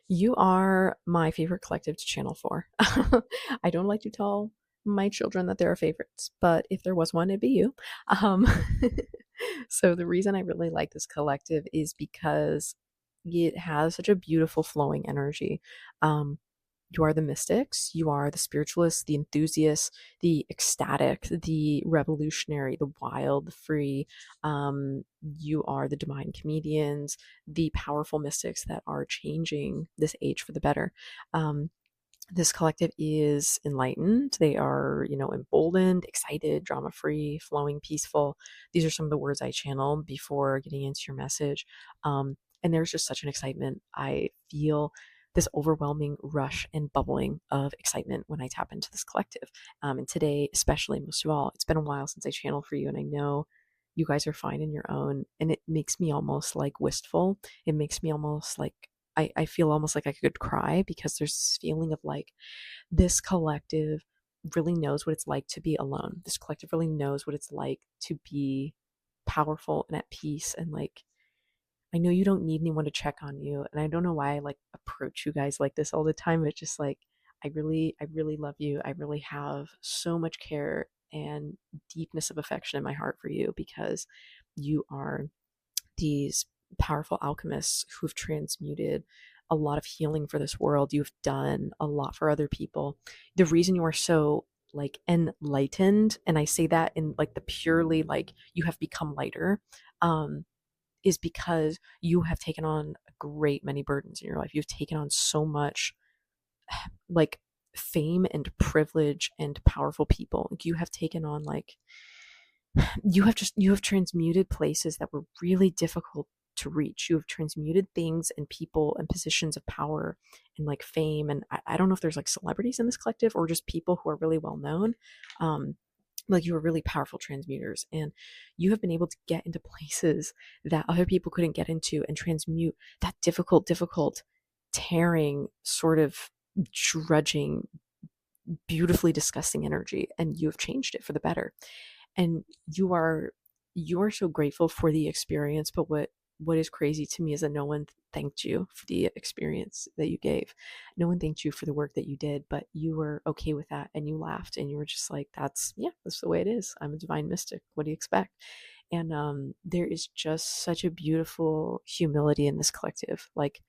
You are my favorite collective to channel for. I don't like to tell my children that there are favorites, but if there was one, it'd be you. Um, so the reason I really like this collective is because it has such a beautiful flowing energy. Um, you are the mystics, you are the spiritualists, the enthusiasts, the ecstatic, the revolutionary, the wild, the free. You are the divine comedians, the powerful mystics that are changing this age for the better. Um, this collective is enlightened. They are, emboldened, excited, drama free, flowing, peaceful. These are some of the words I channel before getting into your message. And there's just such an excitement. I feel this overwhelming rush and bubbling of excitement when I tap into this collective. And today, especially, most of all, it's been a while since I channeled for you, and I know you guys are fine in your own. And it makes me almost like wistful. It makes me almost like I feel almost like I could cry because there's this feeling of like this collective really knows what it's like to be alone. This collective really knows what it's like to be powerful and at peace. And like, I know you don't need anyone to check on you. And I don't know why I like approach you guys like this all the time. It's just like, I really love you. I really have so much care and deepness of affection in my heart for you because you are these powerful alchemists who've transmuted a lot of healing for this world. You've done a lot for other people. The reason you are so like enlightened, and I say that in like the purely like you have become lighter, um, is because you have taken on a great many burdens in your life. You've taken on so much like fame and privilege and powerful people. Like, you have taken on like you have transmuted places that were really difficult to reach. You have transmuted things and people and positions of power and like fame. And I don't know if there's like celebrities in this collective or just people who are really well known. Um, like, you are really powerful transmuters, and you have been able to get into places that other people couldn't get into and transmute that difficult, tearing, sort of drudging, beautifully disgusting energy, and you have changed it for the better. And you are so grateful for the experience, but what is crazy to me is that no one thanked you for the experience that you gave. No one thanked you for the work that you did, but you were okay with that, and you laughed, and you were just like, that's the way it is. I'm a divine mystic. What do you expect? And there is just such a beautiful humility in this collective. Like,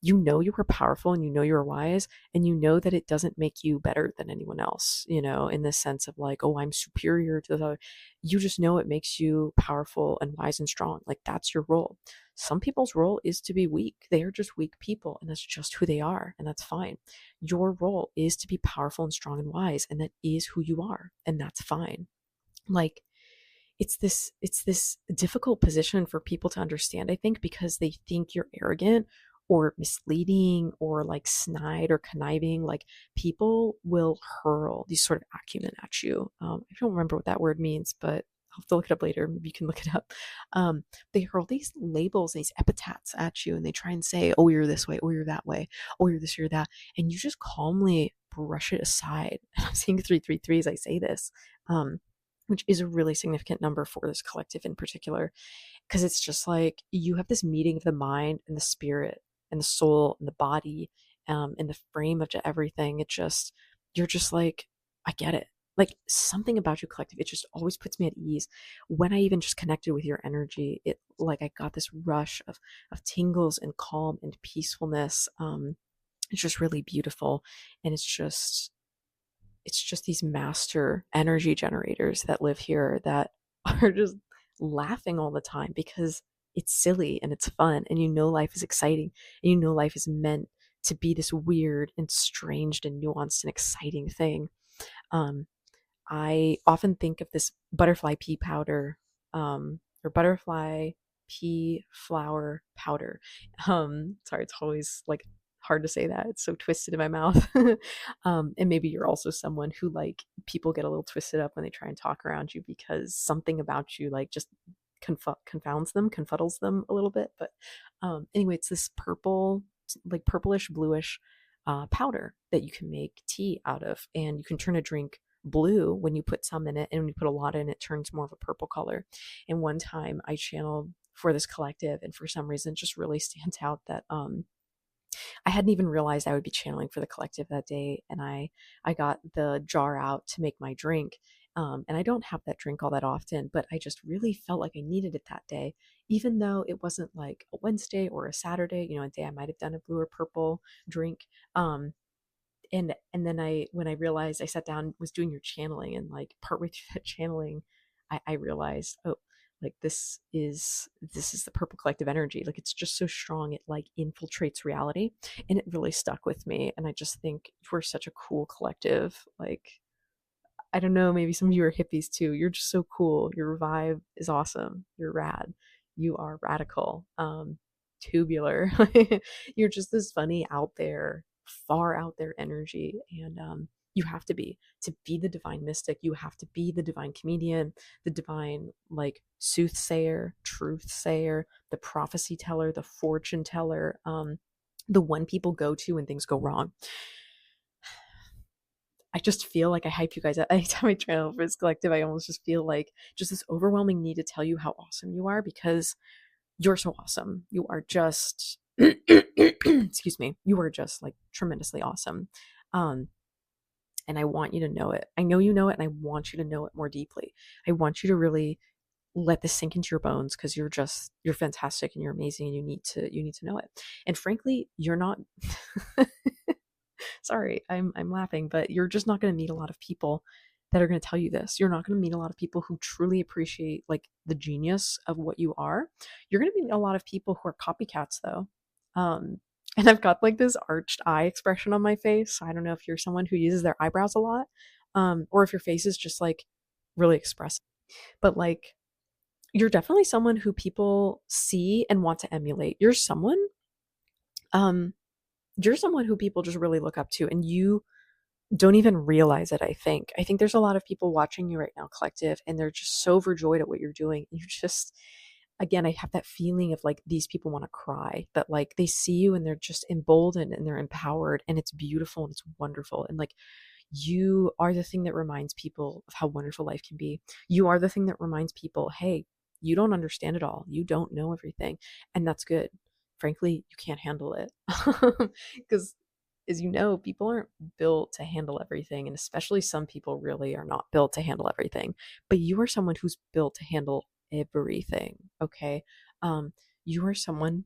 you know you are powerful, and you know you're wise, and you know that it doesn't make you better than anyone else, in the sense of like, oh, I'm superior to the other. You just know it makes you powerful and wise and strong. Like, that's your role. Some people's role is to be weak. They are just weak people, and that's just who they are, and that's fine. Your role is to be powerful and strong and wise, and that is who you are, and that's fine. Like, it's this difficult position for people to understand, I think, because they think you're arrogant or misleading or like snide or conniving. Like, people will hurl these sort of acumen at you. I don't remember what that word means, but I'll have to look it up later. Maybe you can look it up. They hurl these labels, these epithets at you, and they try and say, oh, you're this way, oh, you're that way, oh, you're this, you're that. And you just calmly brush it aside. I'm seeing 333 as I say this. Which is a really significant number for this collective in particular, because it's just like you have this meeting of the mind and the spirit and the soul and the body, and the frame of everything. You're just like, I get it. Like, something about you collective, it just always puts me at ease. When I even just connected with your energy, it like I got this rush of tingles and calm and peacefulness. It's just really beautiful, and it's just these master energy generators that live here that are just laughing all the time because it's silly and it's fun, and life is exciting, and life is meant to be this weird and strange and nuanced and exciting thing. um I often think of this butterfly pea powder, or butterfly pea flower powder. Sorry, it's always like hard to say that. It's so twisted in my mouth. And maybe you're also someone who like people get a little twisted up when they try and talk around you because something about you like just confounds them, confuddles them a little bit. But anyway, it's this purple, like purplish bluish powder that you can make tea out of, and you can turn a drink blue when you put some in it, and when you put a lot in it, turns more of a purple color. And one time I channeled for this collective, and for some reason it just really stands out that I hadn't even realized I would be channeling for the collective that day, and I got the jar out to make my drink. And I don't have that drink all that often, but I just really felt like I needed it that day, even though it wasn't like a Wednesday or a Saturday, a day I might have done a blue or purple drink. Um, and then when I realized, I sat down, was doing your channeling, and like partway through that channeling, I realized, oh, like this is the purple collective energy. Like it's just so strong, it like infiltrates reality, and it really stuck with me. And I just think we're such a cool collective. Like, I don't know, maybe some of you are hippies too. You're just so cool. Your vibe is awesome. You're rad. You are radical. Tubular. You're just this funny out there, far out there energy. And you have to be the divine mystic. You have to be the divine comedian, the divine like soothsayer, truth sayer, the prophecy teller, the fortune teller, the one people go to when things go wrong. I just feel like I hype you guys up anytime I try for this collective. I almost just feel like just this overwhelming need to tell you how awesome you are, because you're so awesome. You are just, excuse me, you are just like tremendously awesome. Um, and I want you to know it. I know you know it, and I want you to know it more deeply. I want you to really let this sink into your bones, because you're fantastic and you're amazing, and you need to know it. And frankly, you're not sorry, I'm laughing, but you're just not going to meet a lot of people that are going to tell you this. You're not going to meet a lot of people who truly appreciate like the genius of what you are. You're going to meet a lot of people who are copycats though. Um and I've got like this arched eye expression on my face. I don't know if you're someone who uses their eyebrows a lot, or if your face is just like really expressive. But like, you're definitely someone who people see and want to emulate. Um you're someone who people just really look up to, and you don't even realize it. I think there's a lot of people watching you right now, collective, and they're just so overjoyed at what you're doing. You just, again, I have that feeling of like these people want to cry, that like they see you and they're just emboldened and they're empowered, and it's beautiful and it's wonderful. And like, you are the thing that reminds people of how wonderful life can be. You are the thing that reminds people, hey, you don't understand it all, you don't know everything, and that's good. Frankly, you can't handle it. Because as you know, people aren't built to handle everything, and especially some people really are not built to handle everything. But you are someone who's built to handle everything, okay? Um, you are someone,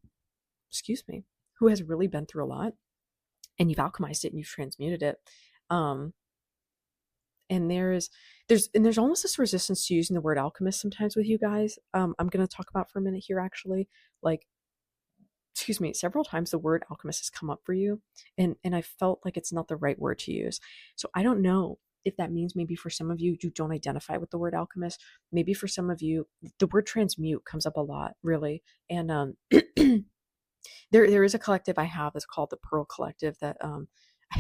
excuse me, who has really been through a lot, and you've alchemized it and you've transmuted it. Um, and there's almost this resistance to using the word alchemist sometimes with you guys. I'm gonna talk about for a minute here actually. Like, excuse me, several times the word alchemist has come up for you, and I felt like it's not the right word to use. So I don't know if that means maybe for some of you, you don't identify with the word alchemist. Maybe for some of you, the word transmute comes up a lot, really. And there is a collective I have that's called the Pearl Collective that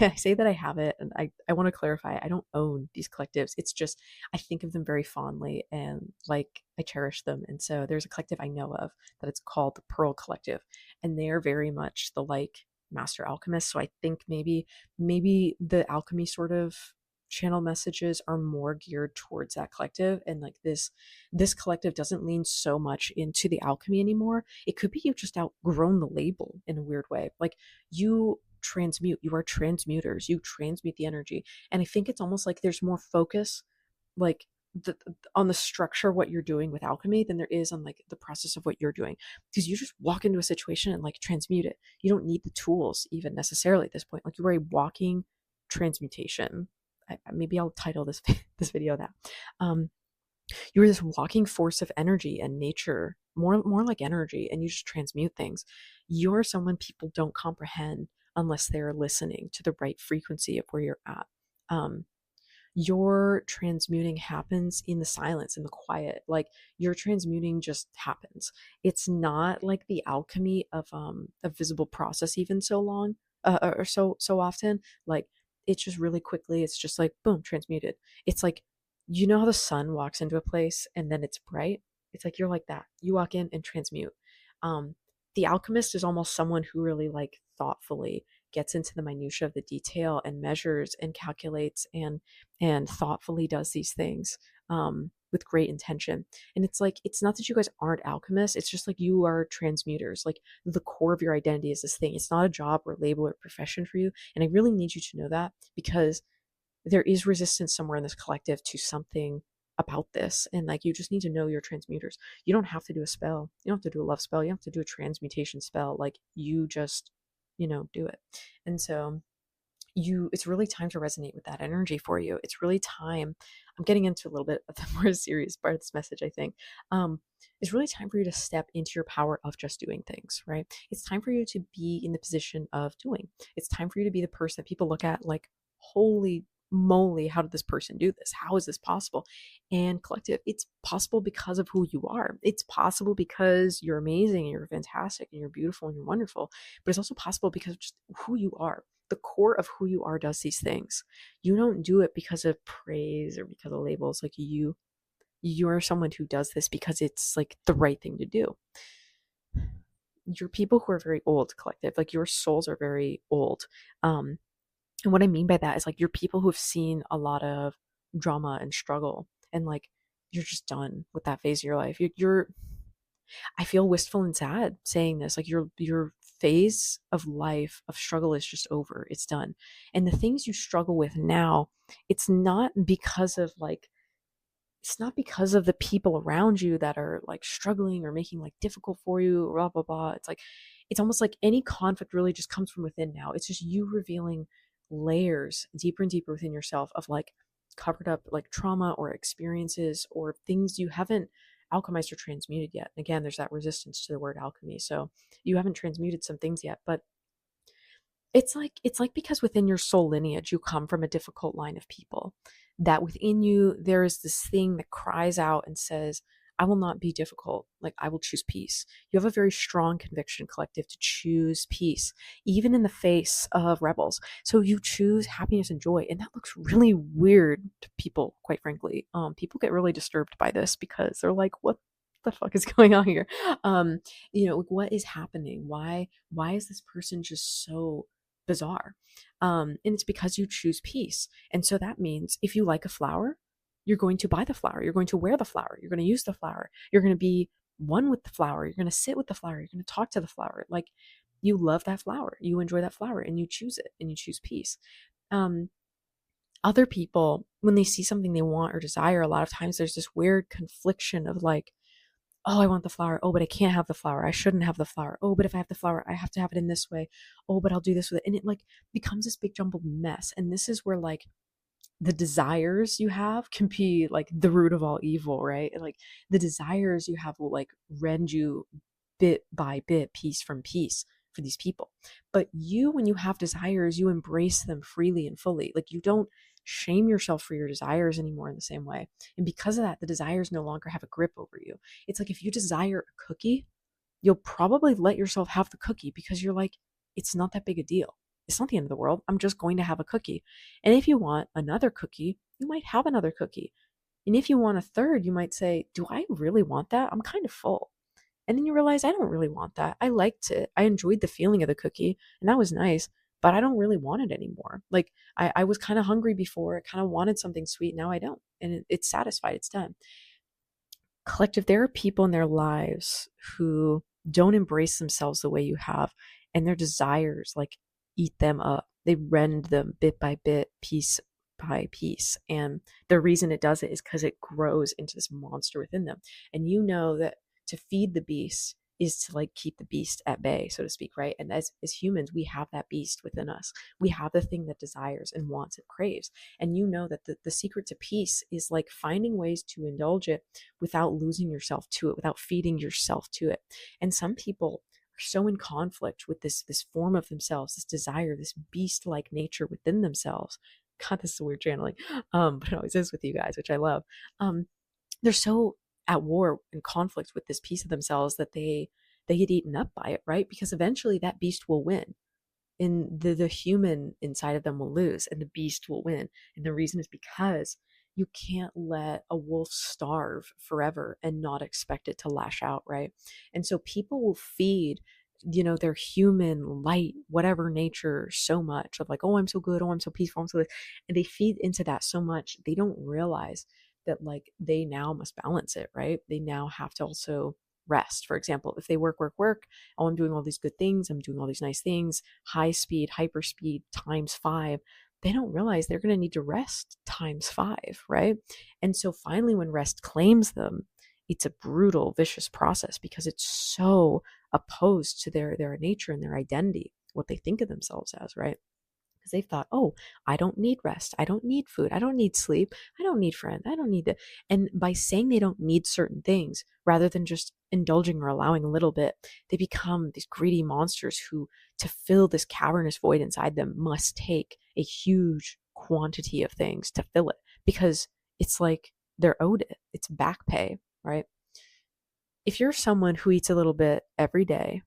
I say that I have it, and I want to clarify, I don't own these collectives. It's just I think of them very fondly, and like I cherish them. And so there's a collective I know of that it's called the Pearl Collective, and they're very much the like master alchemist. So I think maybe the alchemy sort of channel messages are more geared towards that collective, and like this collective doesn't lean so much into the alchemy anymore. It could be you've just outgrown the label in a weird way. Like, you transmute, you are transmuters, you transmute the energy. And I think it's almost like there's more focus like on the structure of what you're doing with alchemy than there is on like the process of what you're doing, because you just walk into a situation and like transmute it. You don't need the tools even necessarily at this point. Like, you are a walking transmutation. Maybe I'll title this this video that. You're this walking force of energy and nature, more like energy, and you just transmute things. You're someone people don't comprehend unless they're listening to the right frequency of where you're at. Um, your transmuting happens in the silence, in the quiet. Like, your transmuting just happens. It's not like the alchemy of a visible process even so long, or so often. Like, it's just really quickly, it's just like boom, transmuted. It's like, you know how the sun walks into a place and then it's bright? It's like you're like that. You walk in and transmute. Um, the alchemist is almost someone who really like thoughtfully gets into the minutia of the detail and measures and calculates and thoughtfully does these things with great intention. And it's like, it's not that you guys aren't alchemists, it's just like you are transmuters. Like the core of your identity is this thing. It's not a job or label or profession for you. And I really need you to know that, because there is resistance somewhere in this collective to something about this. And like, you just need to know your transmuters. You don't have to do a spell. You don't have to do a love spell. You don't have to do a transmutation spell. Like, you just, do it. And so it's really time to resonate with that energy for you. It's really time. I'm getting into a little bit of the more serious part of this message, I think. It's really time for you to step into your power of just doing things, right? It's time for you to be in the position of doing. It's time for you to be the person that people look at like, holy moly, how did this person do this? How is this possible? And collective, it's possible because of who you are. It's possible because you're amazing and you're fantastic and you're beautiful and you're wonderful, but it's also possible because of just who you are. The core of who you are does these things. You don't do it because of praise or because of labels. Like, you're someone who does this because it's like the right thing to do. You're people who are very old, collective. Like, your souls are very old. And what I mean by that is like, you're people who have seen a lot of drama and struggle, and like, you're just done with that phase of your life. I feel wistful and sad saying this. Like, your phase of life of struggle is just over. It's done. And the things you struggle with now, it's not because of like, it's not because of the people around you that are like struggling or making like difficult for you, blah blah blah. It's like, it's almost like any conflict really just comes from within now. It's just you revealing layers deeper and deeper within yourself of like covered up like trauma or experiences or things you haven't alchemized or transmuted yet. And again, there's that resistance to the word alchemy. So you haven't transmuted some things yet, but it's like because within your soul lineage you come from a difficult line of people, that within you there is this thing that cries out and says, I will not be difficult. Like, I will choose peace. You have a very strong conviction, collective, to choose peace even in the face of rebels. So you choose happiness and joy, and that looks really weird to people, quite frankly. People get really disturbed by this because they're like, what the fuck is going on here? Like, what is happening? Why is this person just so bizarre? And it's because you choose peace. And so that means if you like a flower, you're going to buy the flower, you're going to wear the flower, you're going to use the flower, you're going to be one with the flower, you're going to sit with the flower, you're going to talk to the flower. Like, you love that flower, you enjoy that flower, and you choose it, and you choose peace. um Other people, when they see something they want or desire, a lot of times there's this weird confliction of like, oh, I want the flower. Oh, but I can't have the flower. I shouldn't have the flower. Oh, but if I have the flower, I have to have it in this way. Oh, but I'll do this with it. And it like becomes this big jumbled mess. And this is where like the desires you have can be like the root of all evil, right? Like, the desires you have will like rend you bit by bit, piece from piece, for these people. But you, when you have desires, you embrace them freely and fully. Like, you don't shame yourself for your desires anymore in the same way. And because of that, the desires no longer have a grip over you. It's like, if you desire a cookie, you'll probably let yourself have the cookie because you're like, it's not that big a deal. It's not the end of the world. I'm just going to have a cookie. And if you want another cookie, you might have another cookie. And if you want a third, you might say, do I really want that? I'm kind of full. And then you realize, I don't really want that. I liked it. I enjoyed the feeling of the cookie, and that was nice, but I don't really want it anymore. Like, I was kind of hungry before. I kind of wanted something sweet. Now I don't. And it's satisfied. It's done. Collective, there are people in their lives who don't embrace themselves the way you have, and their desires like eat them up. They rend them bit by bit, piece by piece. And the reason it does it is because it grows into this monster within them. And you know that to feed the beast is to like keep the beast at bay, so to speak, right? And as humans, we have that beast within us. We have the thing that desires and wants and craves. And you know that the secret to peace is like finding ways to indulge it without losing yourself to it, without feeding yourself to it. And some people are so in conflict with this form of themselves, this desire, this beast-like nature within themselves. God, this is a weird channeling. But it always is with you guys, which I love. They're so at war and conflict with this piece of themselves that they get eaten up by it, right? Because eventually that beast will win, and the human inside of them will lose, and the beast will win. And the reason is because you can't let a wolf starve forever and not expect it to lash out, right? And so people will feed their human light, whatever nature, so much of like, oh, I'm so good, oh, I'm so peaceful, I'm so good. And they feed into that so much they don't realize that like they now must balance it, right? They now have to also rest. For example, if they work, work, work, oh, I'm doing all these good things, I'm doing all these nice things, high speed, hyper speed times five, they don't realize they're going to need to rest times five, right? And so finally, when rest claims them, it's a brutal, vicious process because it's so opposed to their nature and their identity, what they think of themselves as, right? Because they've thought, oh, I don't need rest. I don't need food. I don't need sleep. I don't need friends. I don't need that. And by saying they don't need certain things, rather than just indulging or allowing a little bit, they become these greedy monsters who, to fill this cavernous void inside them, must take a huge quantity of things to fill it because it's like they're owed it. It's back pay, right? If you're someone who eats a little bit every day,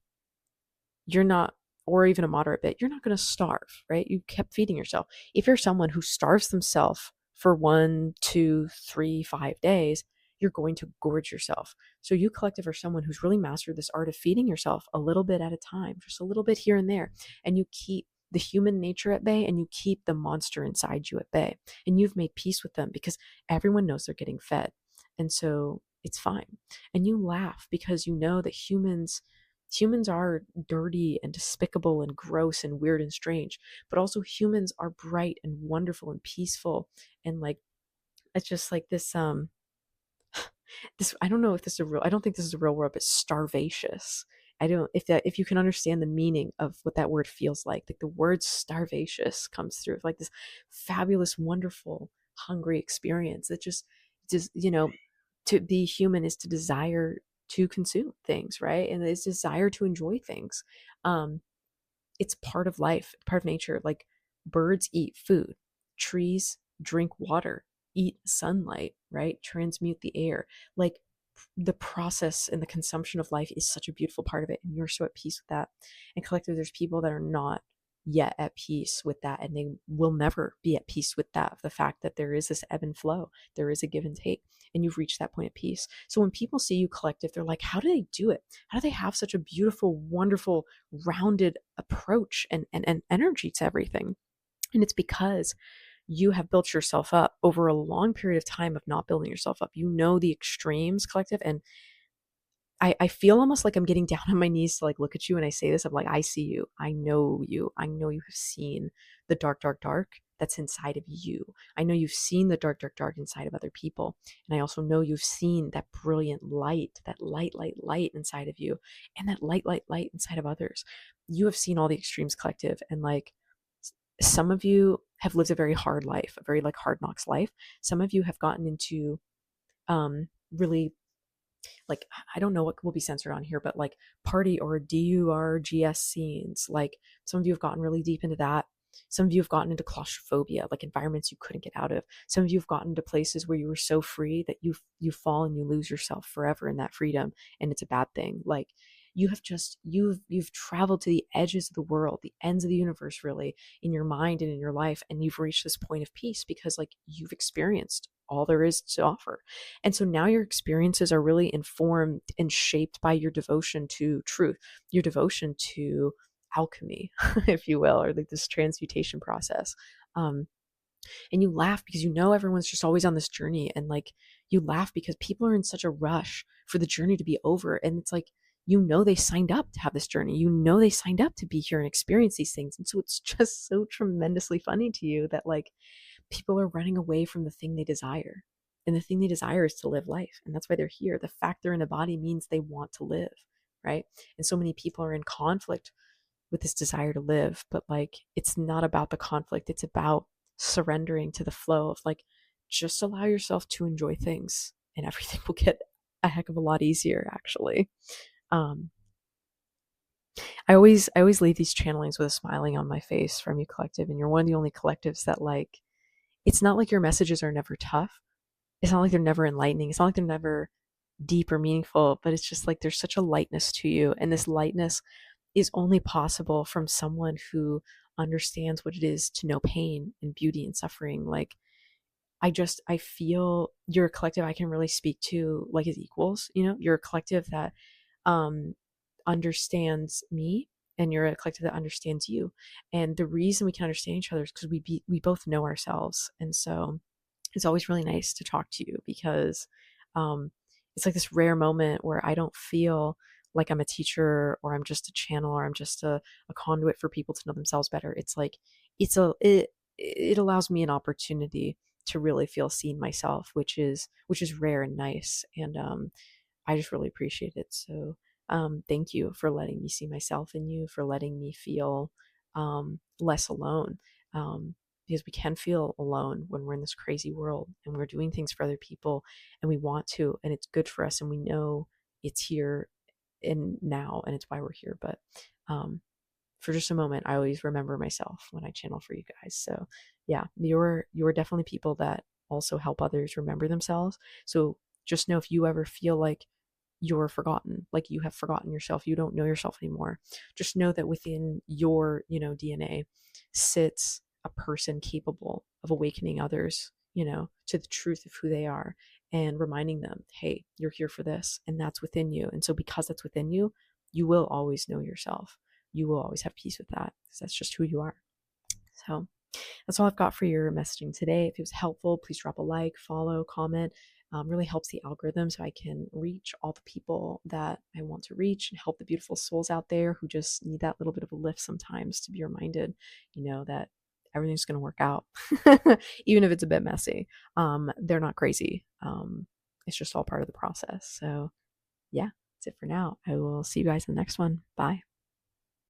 you're not, or even a moderate bit, you're not going to starve, right? You kept feeding yourself. If you're someone who starves themselves for 1, 2, 3, 5 days, you're going to gorge yourself. So you collective are someone who's really mastered this art of feeding yourself a little bit at a time, just a little bit here and there. And you keep the human nature at bay and you keep the monster inside you at bay. And you've made peace with them because everyone knows they're getting fed. And so it's fine. And you laugh because you know that humans are dirty and despicable and gross and weird and strange, but also humans are bright and wonderful and peaceful. And like, it's just like this, I don't know if this is a real, I don't think this is a real word, but starvacious. I don't, if you can understand the meaning of what that word feels like the word starvacious comes through like this fabulous, wonderful, hungry experience that just, to be human is to desire to consume things, right? And it's desire to enjoy things. Um, it's part of life, part of nature. Like birds eat food, trees drink water, eat sunlight, right? Transmute the air. Like the process and the consumption of life is such a beautiful part of it. And you're so at peace with that. And collectively, there's people that are not yet at peace with that. And they will never be at peace with that. The fact that there is this ebb and flow, there is a give and take, and you've reached that point of peace. So when people see you collective, they're like, how do they do it? How do they have such a beautiful, wonderful, rounded approach and energy to everything? And it's because you have built yourself up over a long period of time of not building yourself up. You know the extremes, collective. And I feel almost like I'm getting down on my knees to like look at you and I say this. I'm like, I see you. I know you. I know you have seen the dark, dark, dark that's inside of you. I know you've seen the dark, dark, dark inside of other people. And I also know you've seen that brilliant light, that light, light, light inside of you, and that light, light, light inside of others. You have seen all the extremes, collective. And like, some of you have lived a very hard life, a very like hard knocks life. Some of you have gotten into really, like, I don't know what will be censored on here, but like party or DURGS scenes. Like some of you have gotten really deep into that. Some of you have gotten into claustrophobia, like environments you couldn't get out of. Some of you have gotten to places where you were so free that you fall and you lose yourself forever in that freedom, and it's a bad thing. Like you have just you've traveled to the edges of the world, the ends of the universe, really, in your mind and in your life, and you've reached this point of peace because like you've experienced all there is to offer. And so now your experiences are really informed and shaped by your devotion to truth, your devotion to alchemy, if you will, or like this transmutation process. And you laugh because you know everyone's just always on this journey, and like you laugh because people are in such a rush for the journey to be over. And it's like, you know, they signed up to have this journey, you know, they signed up to be here and experience these things. And so it's just so tremendously funny to you that like people are running away from the thing they desire. And the thing they desire is to live life. And that's why they're here. The fact they're in a body means they want to live, right? And so many people are in conflict with this desire to live, but like it's not about the conflict. It's about surrendering to the flow of like, just allow yourself to enjoy things and everything will get a heck of a lot easier, actually. Um, I always leave these channelings with a smiling on my face from you, collective, and you're one of the only collectives that like, it's not like your messages are never tough. It's not like they're never enlightening. It's not like they're never deep or meaningful, but it's just like there's such a lightness to you. And this lightness is only possible from someone who understands what it is to know pain and beauty and suffering. Like, I feel you're a collective I can really speak to like as equals. You know, you're a collective that um, understands me, and you're a collective that understands you. And the reason we can understand each other is because we both know ourselves. And so it's always really nice to talk to you because um, it's like this rare moment where I don't feel like I'm a teacher or I'm just a channel or I'm just a conduit for people to know themselves better. It's like it allows me an opportunity to really feel seen myself, which is rare and nice. And I just really appreciate it. So thank you for letting me see myself in you, for letting me feel less alone. Because we can feel alone when we're in this crazy world and we're doing things for other people and we want to, and it's good for us, and we know it's here and now, and it's why we're here. But for just a moment, I always remember myself when I channel for you guys. So yeah, you're definitely people that also help others remember themselves. So just know, if you ever feel like you're forgotten, like you have forgotten yourself, you don't know yourself anymore, just know that within your, DNA sits a person capable of awakening others, to the truth of who they are, and reminding them, hey, you're here for this, and that's within you. And so because that's within you, you will always know yourself. You will always have peace with that, because that's just who you are. So that's all I've got for your messaging today. If it was helpful, please drop a like, follow, comment. Really helps the algorithm so I can reach all the people that I want to reach and help the beautiful souls out there who just need that little bit of a lift sometimes, to be reminded, that everything's going to work out, even if it's a bit messy. They're not crazy. It's just all part of the process. So, yeah, that's it for now. I will see you guys in the next one. Bye.